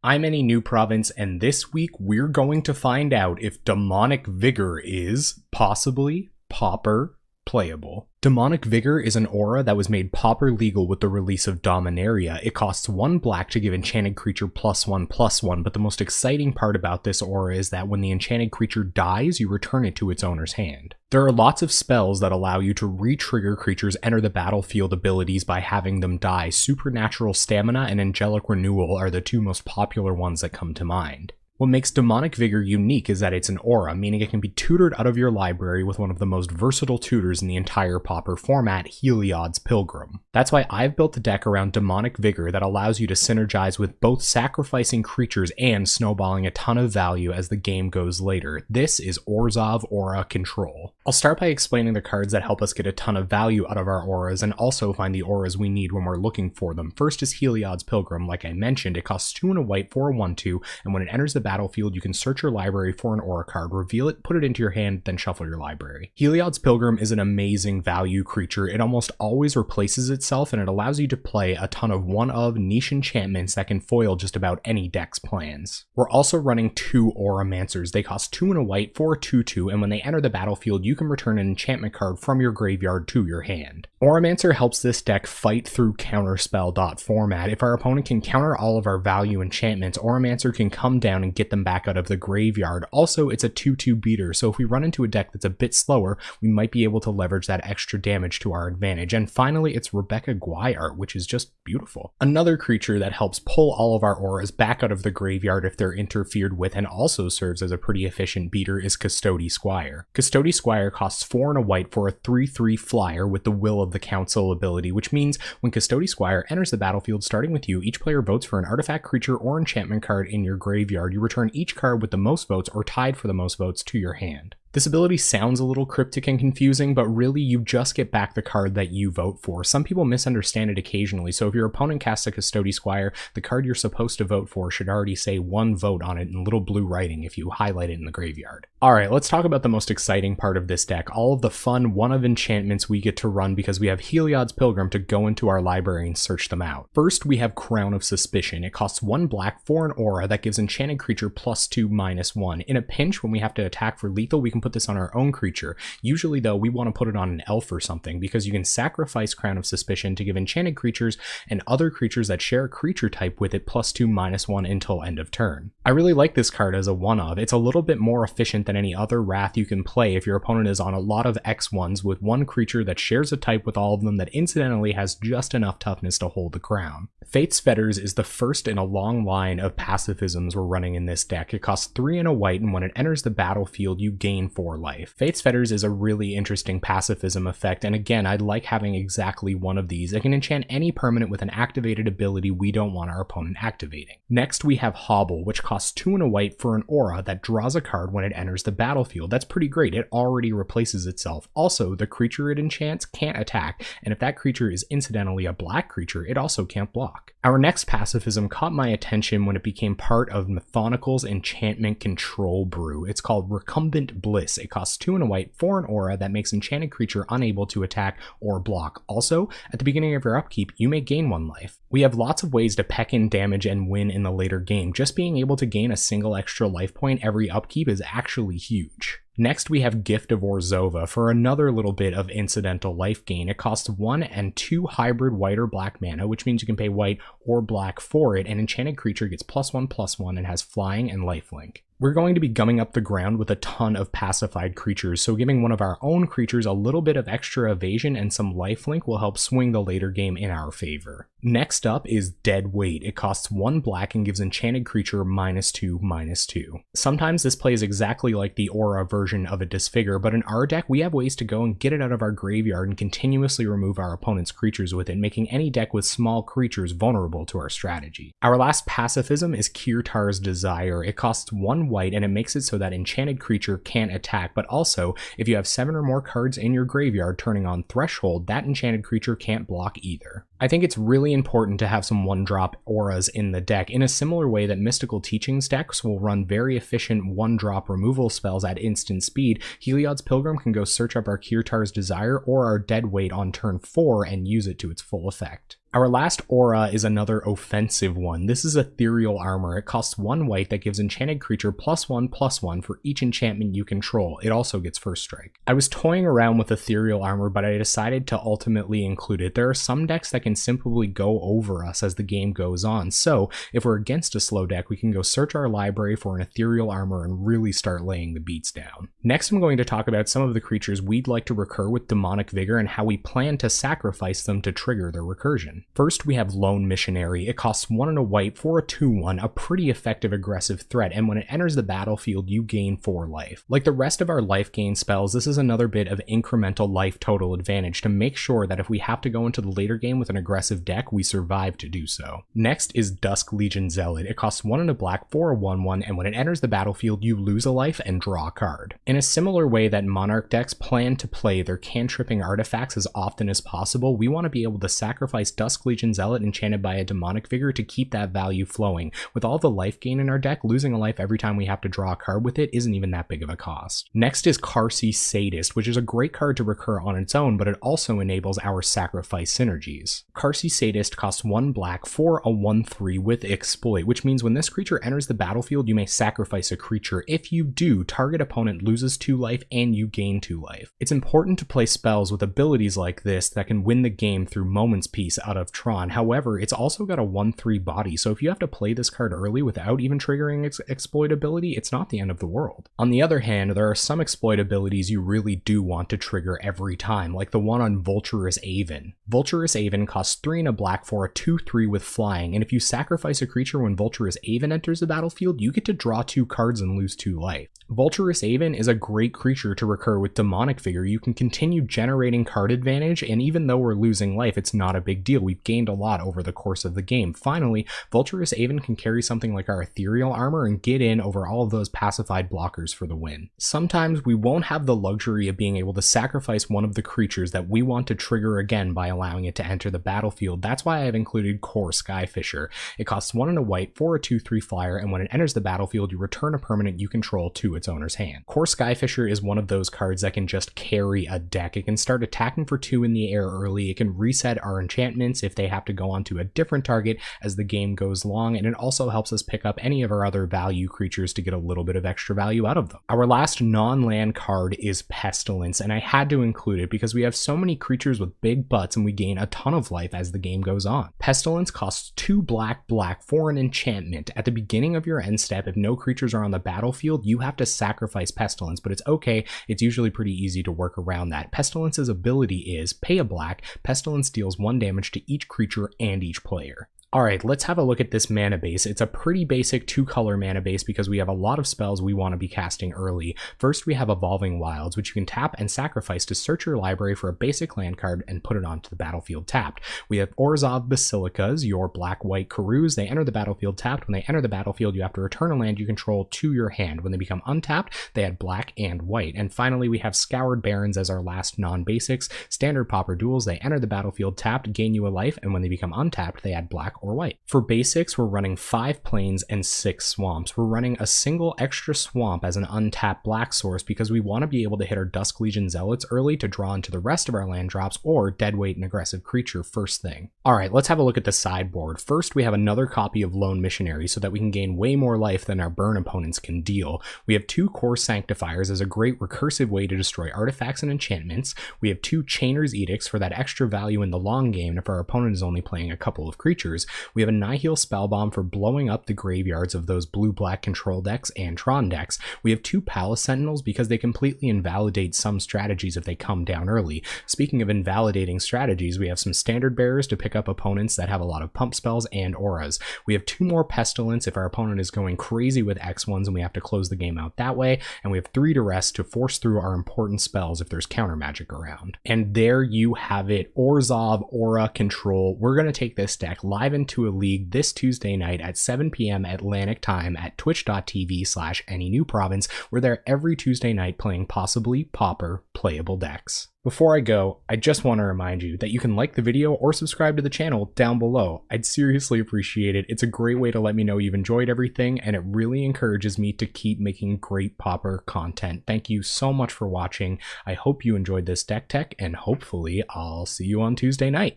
I'm Any New Province, and this week we're going to find out if Demonic Vigor is, possibly, Pauper playable. Demonic Vigor is an aura that was made Pauper legal with the release of Dominaria. It costs 1 black to give enchanted creature +1/+1, but the most exciting part about this aura is that when the enchanted creature dies, you return it to its owner's hand. There are lots of spells that allow you to re-trigger creatures' enter the battlefield abilities by having them die. Supernatural Stamina and Angelic Renewal are the two most popular ones that come to mind. What makes Demonic Vigor unique is that it's an aura, meaning it can be tutored out of your library with one of the most versatile tutors in the entire Pauper format, Heliod's Pilgrim. That's why I've built a deck around Demonic Vigor that allows you to synergize with both sacrificing creatures and snowballing a ton of value as the game goes later. This is Orzhov Aura Control. I'll start by explaining the cards that help us get a ton of value out of our auras and also find the auras we need when we're looking for them. First is Heliod's Pilgrim. Like I mentioned, it costs 2 and a white for a 1/2, and when it enters the battlefield, you can search your library for an aura card, reveal it, put it into your hand, then shuffle your library. Heliod's Pilgrim is an amazing value creature. It almost always replaces itself, and it allows you to play a ton of one-of niche enchantments that can foil just about any deck's plans. We're also running 2 Auramancers. They cost 2 and a white for a 2/2, and when they enter the battlefield, you can return an enchantment card from your graveyard to your hand. Auramancer helps this deck fight through counterspell format. If our opponent can counter all of our value enchantments, Auramancer can come down and get them back out of the graveyard. Also, it's a 2/2 beater, so if we run into a deck that's a bit slower, we might be able to leverage that extra damage to our advantage. And finally, it's Rebecca Guayart, which is just beautiful. Another creature that helps pull all of our auras back out of the graveyard if they're interfered with and also serves as a pretty efficient beater is Custody Squire. Custody Squire costs 4 and a white for a 3/3 flyer with the Will of the Council ability, which means when Custody Squire enters the battlefield starting with you, each player votes for an artifact, creature, or enchantment card in your graveyard. You return each card with the most votes or tied for the most votes to your hand. This ability sounds a little cryptic and confusing, but really you just get back the card that you vote for. Some people misunderstand it occasionally, so if your opponent casts a Custody Squire, the card you're supposed to vote for should already say 1 vote on it in little blue writing if you highlight it in the graveyard. Alright, let's talk about the most exciting part of this deck, all of the fun one-of enchantments we get to run because we have Heliod's Pilgrim to go into our library and search them out. First, we have Crown of Suspicion. It costs 1 black for an aura that gives enchanted creature +2/-1. In a pinch, when we have to attack for lethal, we can put this on our own creature. Usually though, we want to put it on an elf or something because you can sacrifice Crown of Suspicion to give enchanted creatures and other creatures that share a creature type with it +2/-1 until end of turn. I really like this card as a one-of. It's a little bit more efficient than any other Wrath you can play if your opponent is on a lot of X1s with one creature that shares a type with all of them that incidentally has just enough toughness to hold the crown. Fate's Fetters is the first in a long line of pacifisms we're running in this deck. It costs 3 and a white, and when it enters the battlefield, you gain 4 life. Fate's Fetters is a really interesting pacifism effect, and again, I like having exactly one of these. It can enchant any permanent with an activated ability we don't want our opponent activating. Next, we have Hobble, which costs 2 and a white for an aura that draws a card when it enters the battlefield. That's pretty great. It already replaces itself. Also, the creature it enchants can't attack, and if that creature is incidentally a black creature, it also can't block. Our next pacifism caught my attention when it became part of Methonical's enchantment control brew. It's called Recumbent Bliss. It costs 2 and a white for an aura that makes enchanted creature unable to attack or block. Also, at the beginning of your upkeep, you may gain 1 life. We have lots of ways to peck in damage and win in the later game. Just being able to gain a single extra life point every upkeep is actually huge. Next, we have Gift of Orzhova for another little bit of incidental life gain. It costs 1 and 2 hybrid white or black mana, which means you can pay white or black for it, and enchanted creature gets +1/+1 and has flying and lifelink. We're going to be gumming up the ground with a ton of pacified creatures, so giving one of our own creatures a little bit of extra evasion and some lifelink will help swing the later game in our favor. Next up is Dead Weight. It costs 1 black and gives enchanted creature -2/-2. Sometimes this plays exactly like the aura version of a Disfigure, but in our deck we have ways to go and get it out of our graveyard and continuously remove our opponent's creatures with it, making any deck with small creatures vulnerable to our strategy. Our last pacifism is Kirtar's Desire. It costs 1 white and it makes it so that enchanted creature can't attack, but also if you have 7 or more cards in your graveyard turning on Threshold, that enchanted creature can't block either. I think it's really important to have some 1-drop auras in the deck in a similar way that Mystical Teachings decks will run very efficient 1-drop removal spells at instant speed. Heliod's Pilgrim can go search up our Kirtar's Desire or our Dead Weight on turn 4 and use it to its full effect. Our last aura is another offensive one. This is Ethereal Armor. It costs 1 white that gives enchanted creature +1/+1 for each enchantment you control. It also gets first strike. I was toying around with Ethereal Armor, but I decided to ultimately include it. There are some decks that can simply go over us as the game goes on, so if we're against a slow deck, we can go search our library for an Ethereal Armor and really start laying the beats down. Next, I'm going to talk about some of the creatures we'd like to recur with Demonic Vigor and how we plan to sacrifice them to trigger their recursion. First, we have Lone Missionary. It costs 1 and a white for a 2/1, a pretty effective aggressive threat, and when it enters the battlefield, you gain 4 life. Like the rest of our life gain spells, this is another bit of incremental life total advantage to make sure that if we have to go into the later game with an aggressive deck, we survive to do so. Next is Dusk Legion Zealot. It costs 1 and a black for a 1/1, and when it enters the battlefield, you lose a life and draw a card. In a similar way that Monarch decks plan to play their cantripping artifacts as often as possible, we want to be able to sacrifice Dusk Legion Zealot enchanted by a Demonic Vigor to keep that value flowing. With all the life gain in our deck, losing a life every time we have to draw a card with it isn't even that big of a cost. Next is Karsi Sadist, which is a great card to recur on its own, but it also enables our sacrifice synergies. Karsi Sadist costs 1 black for a 1/3 with Exploit, which means when this creature enters the battlefield, you may sacrifice a creature. If you do, target opponent loses 2 life and you gain 2 life. It's important to play spells with abilities like this that can win the game through Moment's Peace out of Tron. However, it's also got a 1/3 body, so if you have to play this card early without even triggering its exploit ability, it's not the end of the world. On the other hand, there are some exploit abilities you really do want to trigger every time, like the one on Vulturous Aven. Vulturous Aven costs 3 and a black for a 2/3 with flying, and if you sacrifice a creature when Vulturous Aven enters the battlefield, you get to draw 2 cards and lose 2 life. Vulturous Aven is a great creature to recur with Demonic Vigor. You can continue generating card advantage, and even though we're losing life, it's not a big deal. We've gained a lot over the course of the game. Finally, Vulturous Aven can carry something like our Ethereal Armor and get in over all of those pacified blockers for the win. Sometimes we won't have the luxury of being able to sacrifice one of the creatures that we want to trigger again by allowing it to enter the battlefield. That's why I've included Core Skyfisher. It costs 1 and a white for a 2/3 flyer, and when it enters the battlefield, you return a permanent you control to its owner's hand. Core Skyfisher is one of those cards that can just carry a deck. It can start attacking for 2 in the air early, it can reset our enchantments if they have to go onto a different target as the game goes long, and it also helps us pick up any of our other value creatures to get a little bit of extra value out of them. Our last non-land card is Pestilence, and I had to include it because we have so many creatures with big butts and we gain a ton of life as the game goes on. Pestilence costs 2 black for an enchantment. At the beginning of your end step, if no creatures are on the battlefield, you have to sacrifice Pestilence, but it's okay, it's usually pretty easy to work around that. Pestilence's ability is pay a black, Pestilence deals 1 damage to each creature and each player. Alright, let's have a look at this mana base. It's a pretty basic 2-color mana base because we have a lot of spells we want to be casting early. First, we have Evolving Wilds, which you can tap and sacrifice to search your library for a basic land card and put it onto the battlefield tapped. We have Orzhov Basilicas, your black-white Karus. They enter the battlefield tapped. When they enter the battlefield, you have to return a land you control to your hand. When they become untapped, they add black and white. And finally, we have Scoured Barrens as our last non-basics. Standard Pauper Duels, they enter the battlefield tapped, gain you a life, and when they become untapped, they add black or white. For basics, we're running 5 plains and 6 swamps. We're running a single extra swamp as an untapped black source because we want to be able to hit our Dusk Legion Zealots early to draw into the rest of our land drops or deadweight an aggressive creature first thing. Alright, let's have a look at the sideboard. First, we have another copy of Lone Missionary so that we can gain way more life than our burn opponents can deal. We have 2 Core Sanctifiers as a great recursive way to destroy artifacts and enchantments. We have 2 Chainer's Edicts for that extra value in the long game if our opponent is only playing a couple of creatures. We have a Nihil Spellbomb for blowing up the graveyards of those blue-black control decks and Tron decks. We have 2 Palace Sentinels because they completely invalidate some strategies if they come down early. Speaking of invalidating strategies, we have some Standard Bearers to pick up opponents that have a lot of pump spells and auras. We have 2 more Pestilence if our opponent is going crazy with X1s and we have to close the game out that way, and we have 3 Duress to force through our important spells if there's counter magic around. And there you have it, Orzhov Aura Control. We're going to take this deck live into a league this Tuesday night at 7 p.m. Atlantic time at twitch.tv/AnyNewProvince. We're there every Tuesday night playing possibly Pauper playable decks. Before I go, I just want to remind you that you can like the video or subscribe to the channel down below. I'd seriously appreciate it. It's a great way to let me know you've enjoyed everything, and it really encourages me to keep making great Pauper content. Thank you so much for watching. I hope you enjoyed this deck tech, and hopefully I'll see you on Tuesday night.